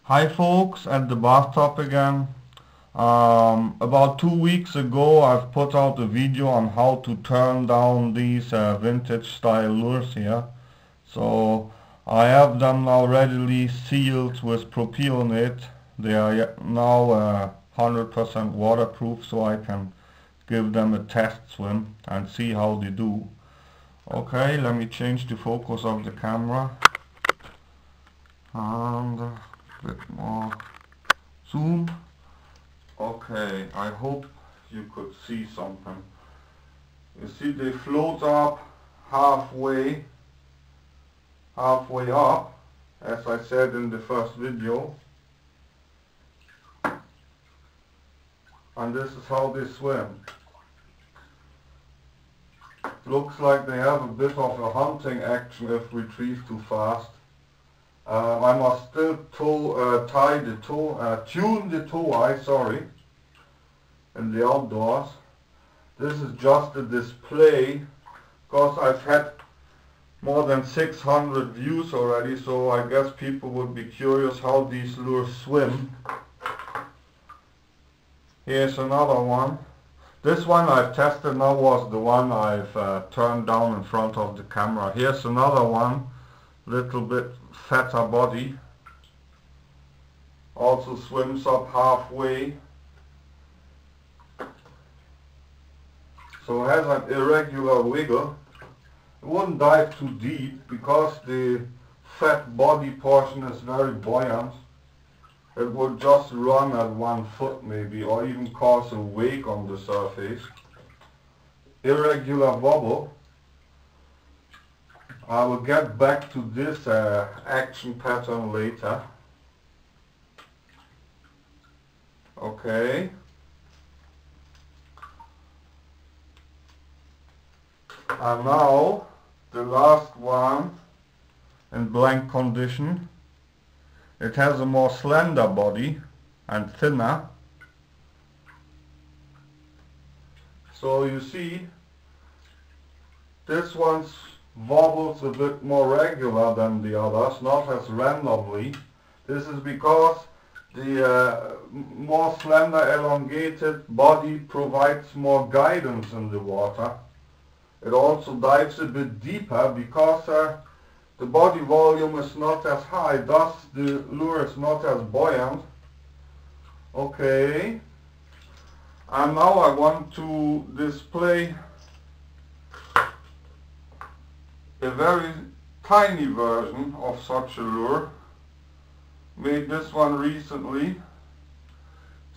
Hi folks, at the bathtub again. About 2 weeks ago I've put out a video on how to turn down these vintage style lures here. So I have them now readily sealed with propionate. They are now 100% waterproof, so I can give them a test swim and see how they do. Okay, let me change the focus of the camera and a bit more zoom. Okay, I hope you could see something. You see they float up halfway up, as I said in the first video. And this is how they swim. Looks like they have a bit of a hunting action if retrieved too fast. I must still tune the toe eye, in the outdoors. This is just a display, because I've had more than 600 views already, so I guess people would be curious how these lures swim. Here's another one. This one I've tested now was the one I've turned down in front of the camera. Here's another one, little bit fatter body, also swims up halfway, so has an irregular wiggle. It wouldn't dive too deep because the fat body portion is very buoyant. It would just run at 1 foot maybe, or even cause a wake on the surface. Irregular wobble. I will get back to this action pattern later. Okay. And now the last one in blank condition. It has a more slender body and thinner. So you see, this one's wobbles a bit more regular than the others, not as randomly. This is because the more slender elongated body provides more guidance in the water. It also dives a bit deeper because the body volume is not as high, thus the lure is not as buoyant. Okay, and now I want to display a very tiny version of such a lure. Made this one recently.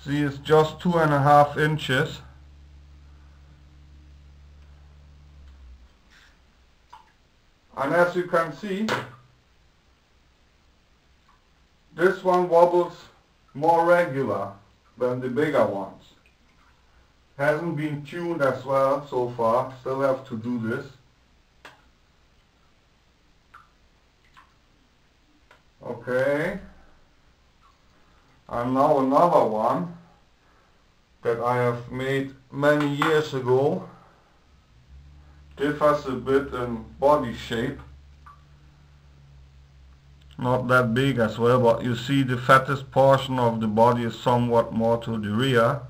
See, it's just 2.5 inches. And as you can see, this one wobbles more regular than the bigger ones. Hasn't been tuned as well so far, still have to do this. Okay, and now another one that I have made many years ago. Differs a bit in body shape. Not that big as well, but you see the fattest portion of the body is somewhat more to the rear.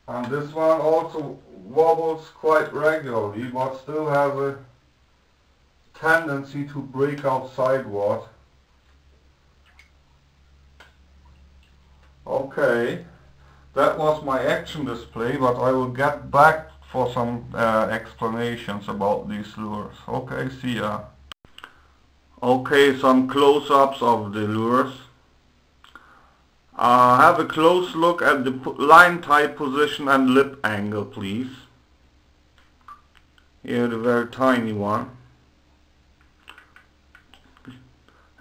And this one also wobbles quite regularly, but still has a tendency to break out sideward. Okay, that was my action display, but I will get back for some explanations about these lures. Okay, see ya. Okay, some close-ups of the lures. Have a close look at the line tie position and lip angle, please. Here the very tiny one.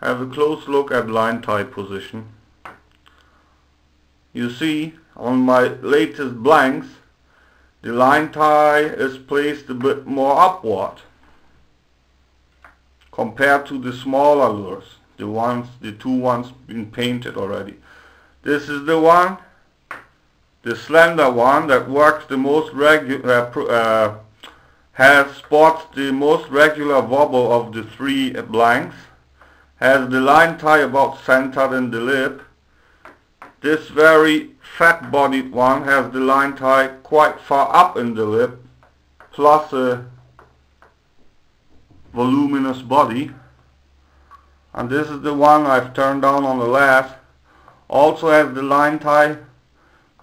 Have a close look at line tie position. You see, on my latest blanks, the line tie is placed a bit more upward compared to the smaller lures, the two ones been painted already. This is the one, the slender one, that works the most spots the most regular wobble of the three blanks. has the line tie about centered in the lip. This very fat bodied one has the line tie quite far up in the lip, plus a voluminous body. And this is the one I've turned down on the lathe. Also has the line tie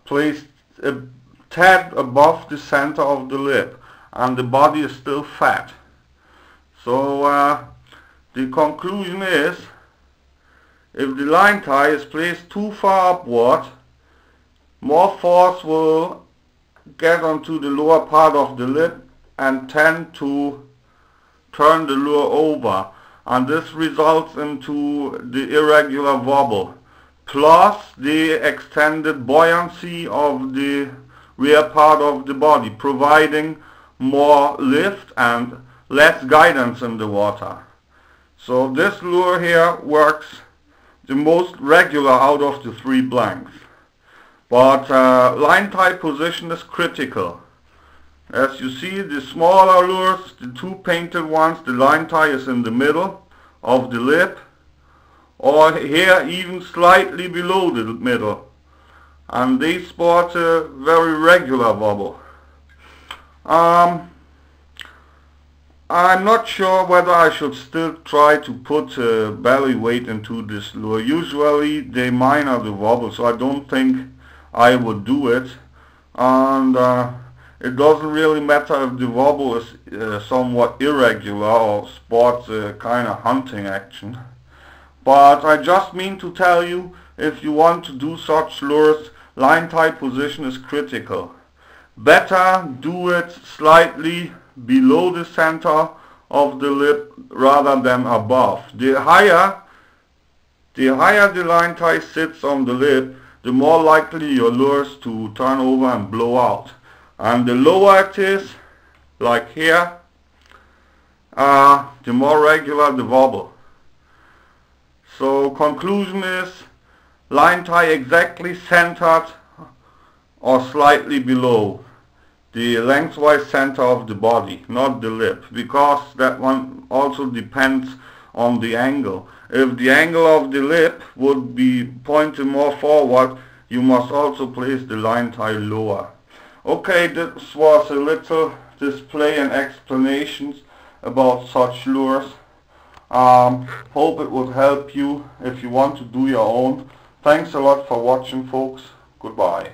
placed a tad above the center of the lip, and the body is still fat. So the conclusion is, if the line tie is placed too far upward, more force will get onto the lower part of the lip and tend to turn the lure over, and this results into the irregular wobble, plus the extended buoyancy of the rear part of the body, providing more lift and less guidance in the water. So this lure here works the most regular out of the three blanks. But line tie position is critical. As you see, the smaller lures, the two painted ones, the line tie is in the middle of the lip, or here even slightly below the middle, and they sport a very regular wobble. I'm not sure whether I should still try to put belly weight into this lure. Usually they minor the wobble, so I don't think I would do it. And it doesn't really matter if the wobble is somewhat irregular or sports a kind of hunting action. But I just mean to tell you, if you want to do such lures, line tie position is critical. Better do it slightly below the center of the lip rather than above. The higher the line tie sits on the lip, the more likely your lures to turn over and blow out. And the lower it is, like here, the more regular the wobble. So conclusion is, line tie exactly centered or slightly below the lengthwise center of the body, not the lip, because that one also depends on the angle. If the angle of the lip would be pointing more forward, you must also place the line tie lower. Okay, this was a little display and explanations about such lures. Hope it would help you if you want to do your own. Thanks a lot for watching, folks. Goodbye.